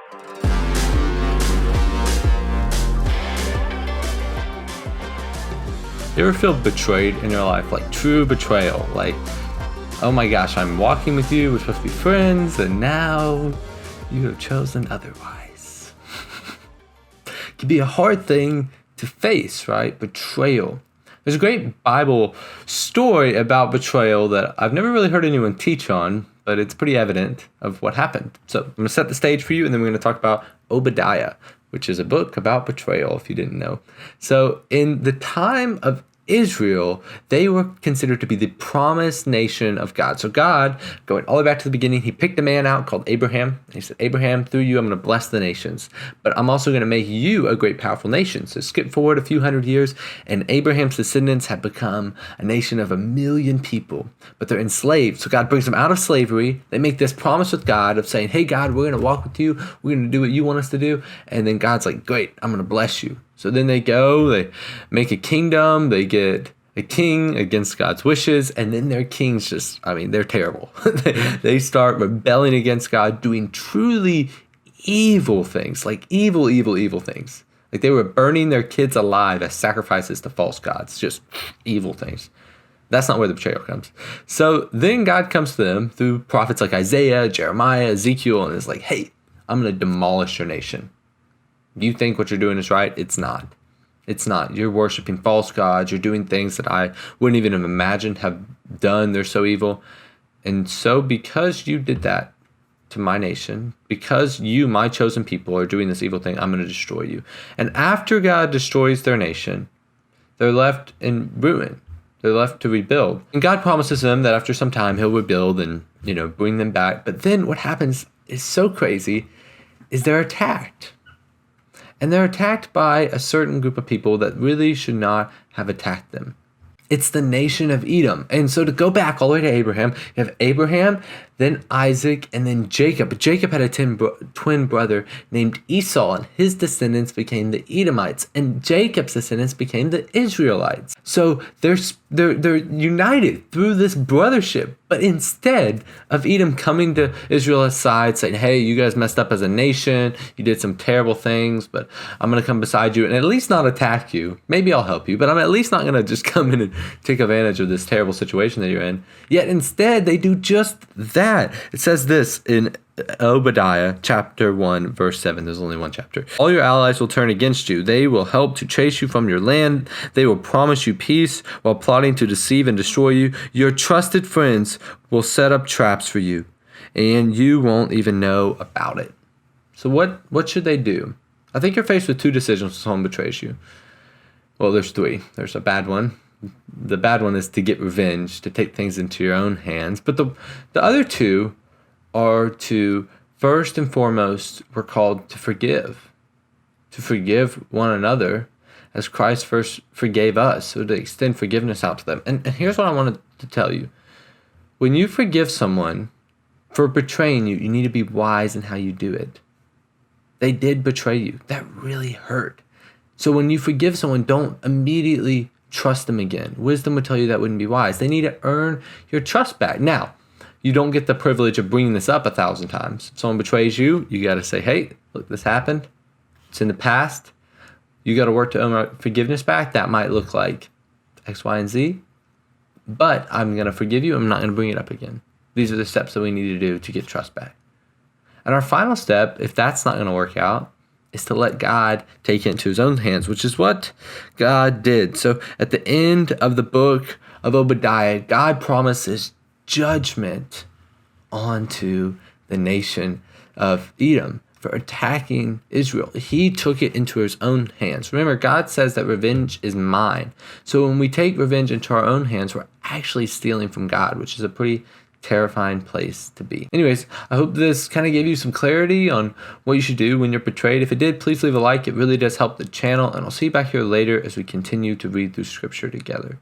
You ever feel betrayed in your life? Like true betrayal? Like, oh my gosh, I'm walking with you, we're supposed to be friends, and now you have chosen otherwise. It can be a hard thing to face, right? Betrayal. There's a great Bible story about betrayal that I've never really heard anyone teach on, but it's pretty evident of what happened. So I'm going to set the stage for you, and then we're going to talk about Obadiah, which is a book about betrayal, if you didn't know. So in the time of Israel, they were considered to be the promised nation of God. So God, going all the way back to the beginning, he picked a man out called Abraham. He said, Abraham, through you, I'm going to bless the nations, but I'm also going to make you a great, powerful nation. So skip forward a few hundred years, and Abraham's descendants have become a nation of 1 million people, but they're enslaved. So God brings them out of slavery. They make this promise with God of saying, hey, God, we're going to walk with you. We're going to do what you want us to do. And then God's like, great, I'm going to bless you. So then they go, they make a kingdom, they get a king against God's wishes, and then their kings they're terrible. They start rebelling against God, doing truly evil things, like evil things. Like they were burning their kids alive as sacrifices to false gods, just evil things. That's not where the betrayal comes. So then God comes to them through prophets like Isaiah, Jeremiah, Ezekiel, and is like, hey, I'm going to demolish your nation. You think what you're doing is right? It's not. It's not. You're worshiping false gods. You're doing things that I wouldn't even imagine have done. They're so evil. And so because you did that to my nation, because you, my chosen people, are doing this evil thing, I'm going to destroy you. And after God destroys their nation, they're left in ruin. They're left to rebuild. And God promises them that after some time, he'll rebuild and, bring them back. But then what happens is so crazy is they're attacked. And they're attacked by a certain group of people that really should not have attacked them. It's the nation of Edom. And so to go back all the way to Abraham, you have Abraham, then Isaac, and then Jacob. But Jacob had a twin brother named Esau, and his descendants became the Edomites, and Jacob's descendants became the Israelites. So they're united through this brothership. But instead of Edom coming to Israel's side saying, hey, you guys messed up as a nation, you did some terrible things, but I'm going to come beside you and at least not attack you. Maybe I'll help you, but I'm at least not going to just come in and take advantage of this terrible situation that you're in. Yet instead, they do just that. It says this in Obadiah chapter 1, verse 7. There's only one chapter. All your allies will turn against you. They will help to chase you from your land. They will promise you peace while plotting to deceive and destroy you. Your trusted friends will set up traps for you, and you won't even know about it. So what should they do? I think you're faced with two decisions when someone betrays you. Well, there's three. There's a bad one. The bad one is to get revenge, to take things into your own hands. But the other two are to, first and foremost, we're called to forgive one another as Christ first forgave us, so to extend forgiveness out to them. And here's what I wanted to tell you. When you forgive someone for betraying you, you need to be wise in how you do it. They did betray you. That really hurt. So when you forgive someone, don't immediately trust them again. Wisdom would tell you that wouldn't be wise. They need to earn your trust back. Now, you don't get the privilege of bringing this up 1,000 times. If someone betrays you, you got to say, hey, look, this happened. It's in the past. You got to work to earn forgiveness back. That might look like X, Y, and Z. But I'm going to forgive you. I'm not going to bring it up again. These are the steps that we need to do to get trust back. And our final step, if that's not going to work out, is to let God take it into his own hands, which is what God did. So at the end of the book of Obadiah, God promises judgment onto the nation of Edom for attacking Israel. He took it into his own hands. Remember, God says that revenge is mine. So when we take revenge into our own hands, we're actually stealing from God, which is a pretty terrifying place to be. Anyways, I hope this kind of gave you some clarity on what you should do when you're betrayed. If it did, please leave a like. It really does help the channel, and I'll see you back here later as we continue to read through scripture together.